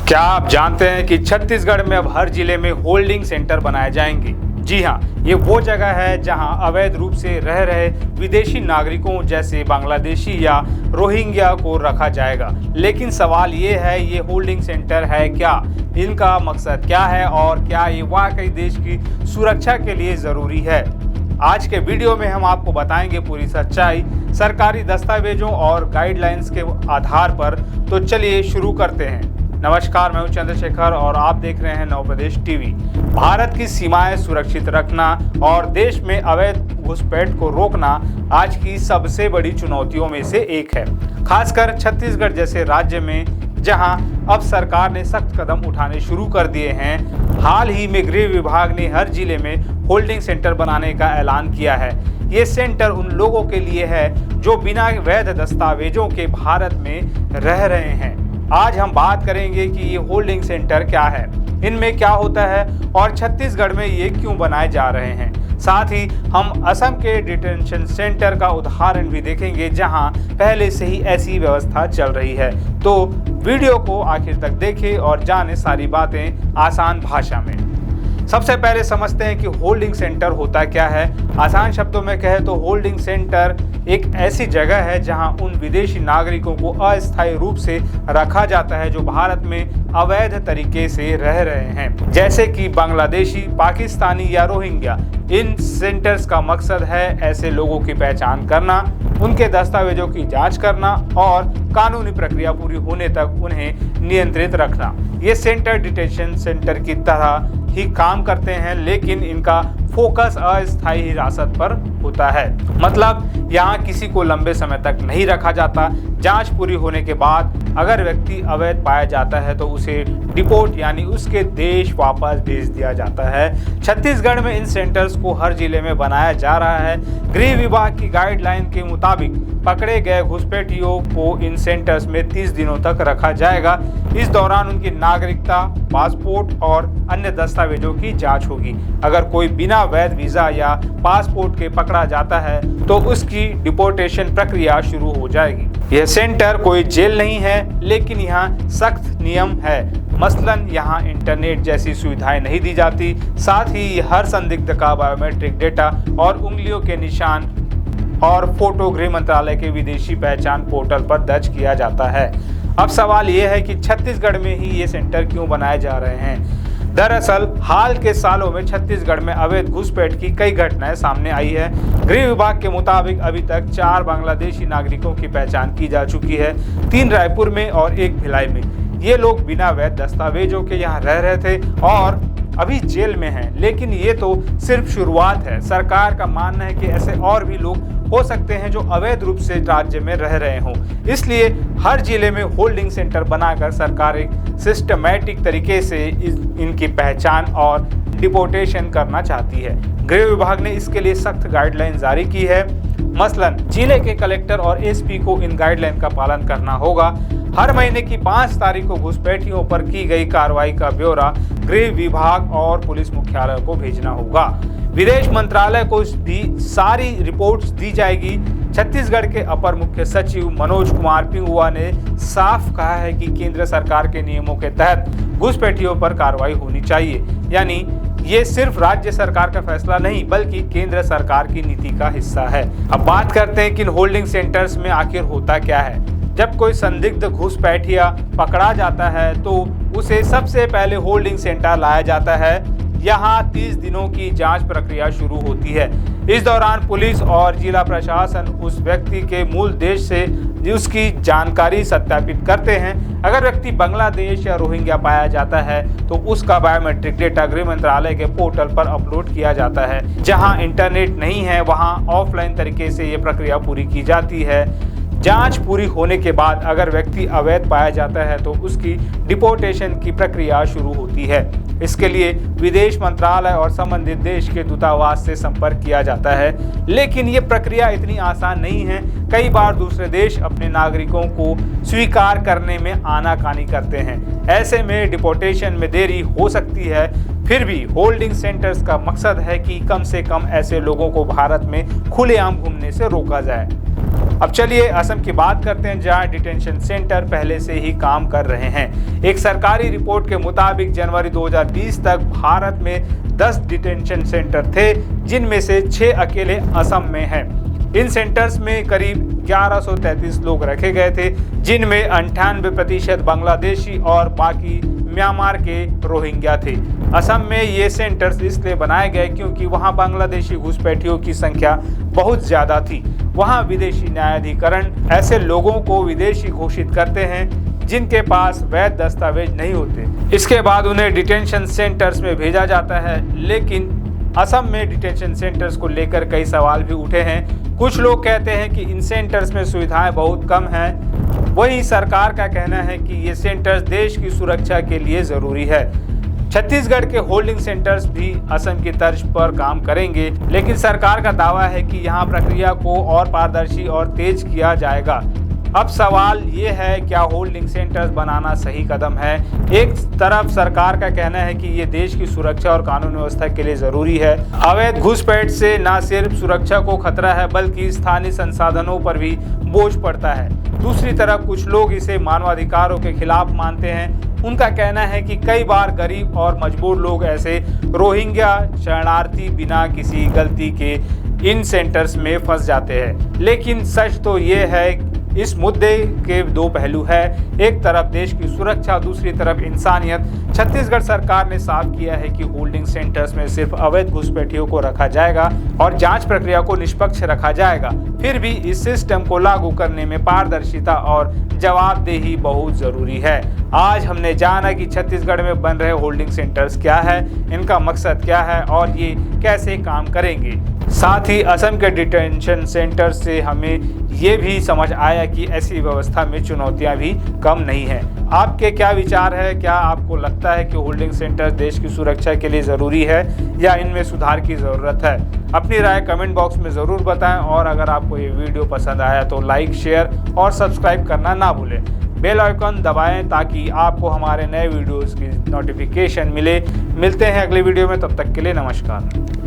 क्या आप जानते हैं कि छत्तीसगढ़ में अब हर जिले में होल्डिंग सेंटर बनाए जाएंगे? जी हाँ, ये वो जगह है जहां अवैध रूप से रह रहे विदेशी नागरिकों जैसे बांग्लादेशी या रोहिंग्या को रखा जाएगा। लेकिन सवाल ये है, ये होल्डिंग सेंटर है क्या? इनका मकसद क्या है और क्या ये वाकई देश की सुरक्षा के लिए ज़रूरी है? आज के वीडियो में हम आपको बताएंगे पूरी सच्चाई सरकारी दस्तावेजों और गाइडलाइंस के आधार पर। तो चलिए शुरू करते हैं। नमस्कार, मैं हूं चंद्रशेखर और आप देख रहे हैं नव प्रदेश टीवी। भारत की सीमाएं सुरक्षित रखना और देश में अवैध घुसपैठ को रोकना आज की सबसे बड़ी चुनौतियों में से एक है, खासकर छत्तीसगढ़ जैसे राज्य में जहां अब सरकार ने सख्त कदम उठाने शुरू कर दिए हैं। हाल ही में गृह विभाग ने हर जिले में होल्डिंग सेंटर बनाने का ऐलान किया है। ये सेंटर उन लोगों के लिए है जो बिना वैध दस्तावेजों के भारत में रह रहे हैं। आज हम बात करेंगे कि ये होल्डिंग सेंटर क्या है, इनमें क्या होता है और छत्तीसगढ़ में ये क्यों बनाए जा रहे हैं। साथ ही हम असम के डिटेंशन सेंटर का उदाहरण भी देखेंगे जहां पहले से ही ऐसी व्यवस्था चल रही है। तो वीडियो को आखिर तक देखें और जानें सारी बातें आसान भाषा में। सबसे पहले समझते हैं कि होल्डिंग सेंटर होता क्या है। आसान शब्दों में कहें तो होल्डिंग सेंटर एक ऐसी जगह है जहां उन विदेशी नागरिकों को अस्थायी रूप से रखा जाता है जो भारत में अवैध तरीके से रह रहे हैं, जैसे कि बांग्लादेशी, पाकिस्तानी या रोहिंग्या। इन सेंटर्स का मकसद है ऐसे लोगों की पहचान करना, उनके दस्तावेजों की जांच करना और कानूनी प्रक्रिया पूरी होने तक उन्हें नियंत्रित रखना। ये सेंटर डिटेंशन सेंटर की तरह ही काम करते हैं, लेकिन इनका फोकस अस्थायी हिरासत पर होता है। मतलब यहाँ किसी को लंबे समय तक नहीं रखा जाता। जांच पूरी होने के बाद अगर व्यक्ति अवैध पाया जाता है तो उसे डिपोर्ट यानी उसके देश वापस भेज दिया जाता है। छत्तीसगढ़ में इन सेंटर्स को हर जिले में बनाया जा रहा है। गृह विभाग की गाइडलाइन के मुताबिक पकड़े गए घुसपैठियों को इन सेंटर्स में 30 दिनों तक रखा जाएगा। इस दौरान उनकी नागरिकता, पासपोर्ट और अन्य दस्तावेजों की जांच होगी। अगर कोई बिना वैध वीजा या पासपोर्ट के पकड़ा जाता है तो उसकी डिपोर्टेशन प्रक्रिया शुरू हो जाएगी। यह सेंटर कोई जेल नहीं है, लेकिन यहाँ सख्त नियम है। मसलन यहाँ इंटरनेट जैसी सुविधाएं नहीं दी जाती। साथ ही हर संदिग्ध का बायोमेट्रिक डेटा और उंगलियों के निशान और फोटो गृह मंत्रालय के विदेशी पहचान पोर्टल पर दर्ज किया जाता है। अब सवाल ये है कि छत्तीसगढ़ में ही ये सेंटर क्यों बनाए जा रहे हैं। दरअसल हाल के सालों में छत्तीसगढ़ में अवैध घुसपैठ की कई घटनाएं सामने आई है। गृह विभाग के मुताबिक अभी तक 4 बांग्लादेशी नागरिकों की पहचान की जा चुकी है, 3 रायपुर में और 1 भिलाई में। ये लोग बिना वैध दस्तावेजों के यहाँ रह रहे थे और अभी जेल में हैं। लेकिन ये तो सिर्फ शुरुआत है। सरकार का मानना है कि ऐसे और भी लोग हो सकते हैं जो अवैध रूप से राज्य में रह रहे हों। इसलिए हर जिले में होल्डिंग सेंटर बनाकर सरकार एक सिस्टमैटिक तरीके से इनकी पहचान और डिपोर्टेशन करना चाहती है। गृह विभाग ने इसके लिए सख्त गाइडलाइन जारी की है। मसलन जिले के कलेक्टर और एसपी को इन गाइडलाइन का पालन करना होगा। हर महीने की 5 तारीख को घुसपैठियों पर की गई कार्रवाई का ब्यौरा गृह विभाग और पुलिस मुख्यालय को भेजना होगा। विदेश मंत्रालय को भी सारी रिपोर्ट्स दी जाएगी। छत्तीसगढ़ के अपर मुख्य सचिव मनोज कुमार पिंगुआ ने साफ कहा है कि केंद्र सरकार के नियमों के तहत घुसपैठियों पर कार्रवाई होनी चाहिए। यानी ये सिर्फ राज्य सरकार का फैसला नहीं बल्कि केंद्र सरकार की नीति का हिस्सा है। अब बात करते हैं कि इन होल्डिंग सेंटर्स में आखिर होता क्या है। जब कोई संदिग्ध घुसपैठिया पकड़ा जाता है तो उसे सबसे पहले होल्डिंग सेंटर लाया जाता है। यहाँ 30 दिनों की जांच प्रक्रिया शुरू होती है। इस दौरान पुलिस और जिला प्रशासन उस व्यक्ति के मूल देश से उसकी जानकारी सत्यापित करते हैं। अगर व्यक्ति बांग्लादेश या रोहिंग्या पाया जाता है तो उसका बायोमेट्रिक डेटा गृह मंत्रालय के पोर्टल पर अपलोड किया जाता है। जहां इंटरनेट नहीं है वहां ऑफलाइन तरीके से ये प्रक्रिया पूरी की जाती है। जांच पूरी होने के बाद अगर व्यक्ति अवैध पाया जाता है तो उसकी डिपोर्टेशन की प्रक्रिया शुरू होती है। इसके लिए विदेश मंत्रालय और संबंधित देश के दूतावास से संपर्क किया जाता है। लेकिन ये प्रक्रिया इतनी आसान नहीं है। कई बार दूसरे देश अपने नागरिकों को स्वीकार करने में आनाकानी करते हैं। ऐसे में डिपोर्टेशन में देरी हो सकती है। फिर भी होल्डिंग सेंटर्स का मकसद है कि कम से कम ऐसे लोगों को भारत में खुलेआम घूमने से रोका जाए। अब चलिए असम की बात करते हैं, जहां डिटेंशन सेंटर पहले से ही काम कर रहे हैं। एक सरकारी रिपोर्ट के मुताबिक जनवरी 2020 तक भारत में 10 डिटेंशन सेंटर थे, जिनमें से 6 अकेले असम में हैं। इन सेंटर्स में करीब 1133 लोग रखे गए थे, जिनमें 98% बांग्लादेशी और बाकी म्यांमार के रोहिंग्या थे। असम में ये सेंटर्स इसलिए बनाए गए क्योंकि वहां बांग्लादेशी घुसपैठियों की संख्या बहुत ज़्यादा थी। वहां विदेशी न्यायाधिकरण ऐसे लोगों को विदेशी घोषित करते हैं जिनके पास वैध दस्तावेज नहीं होते। इसके बाद उन्हें डिटेंशन सेंटर्स में भेजा जाता है। लेकिन असम में डिटेंशन सेंटर्स को लेकर कई सवाल भी उठे हैं। कुछ लोग कहते हैं कि इन सेंटर्स में सुविधाएं बहुत कम हैं। वहीं सरकार का कहना है कि ये सेंटर्स देश की सुरक्षा के लिए ज़रूरी है। छत्तीसगढ़ के होल्डिंग सेंटर्स भी असम की तर्ज पर काम करेंगे, लेकिन सरकार का दावा है कि यहाँ प्रक्रिया को और पारदर्शी और तेज किया जाएगा। अब सवाल ये है, क्या होल्डिंग सेंटर्स बनाना सही कदम है? एक तरफ सरकार का कहना है कि ये देश की सुरक्षा और कानून व्यवस्था के लिए ज़रूरी है। अवैध घुसपैठ से न सिर्फ सुरक्षा को खतरा है, बल्कि स्थानीय संसाधनों पर भी बोझ पड़ता है। दूसरी तरफ कुछ लोग इसे मानवाधिकारों के खिलाफ मानते हैं। उनका कहना है कि कई बार गरीब और मजबूर लोग ऐसे रोहिंग्या शरणार्थी बिना किसी गलती के इन सेंटर्स में फंस जाते हैं। लेकिन सच तो ये है, इस मुद्दे के दो पहलू है। एक तरफ देश की सुरक्षा, दूसरी तरफ इंसानियत। छत्तीसगढ़ सरकार ने साफ किया है कि होल्डिंग सेंटर्स में सिर्फ अवैध घुसपैठियों को रखा जाएगा और जांच प्रक्रिया को निष्पक्ष रखा जाएगा। फिर भी इस सिस्टम को लागू करने में पारदर्शिता और जवाबदेही बहुत जरूरी है। आज हमने जाना कि छत्तीसगढ़ में बन रहे होल्डिंग सेंटर्स क्या है, इनका मकसद क्या है और ये कैसे काम करेंगे। साथ ही असम के डिटेंशन सेंटर से हमें ये भी समझ आया कि ऐसी व्यवस्था में चुनौतियां भी कम नहीं हैं। आपके क्या विचार है? क्या आपको लगता है कि होल्डिंग सेंटर देश की सुरक्षा के लिए ज़रूरी है या इनमें सुधार की ज़रूरत है? अपनी राय कमेंट बॉक्स में ज़रूर बताएं और अगर आपको ये वीडियो पसंद आया तो लाइक, शेयर और सब्सक्राइब करना ना भूलें। बेल आइकन दबाएं ताकि आपको हमारे नए वीडियोज़ की नोटिफिकेशन मिले। मिलते हैं अगले वीडियो में, तब तक के लिए नमस्कार।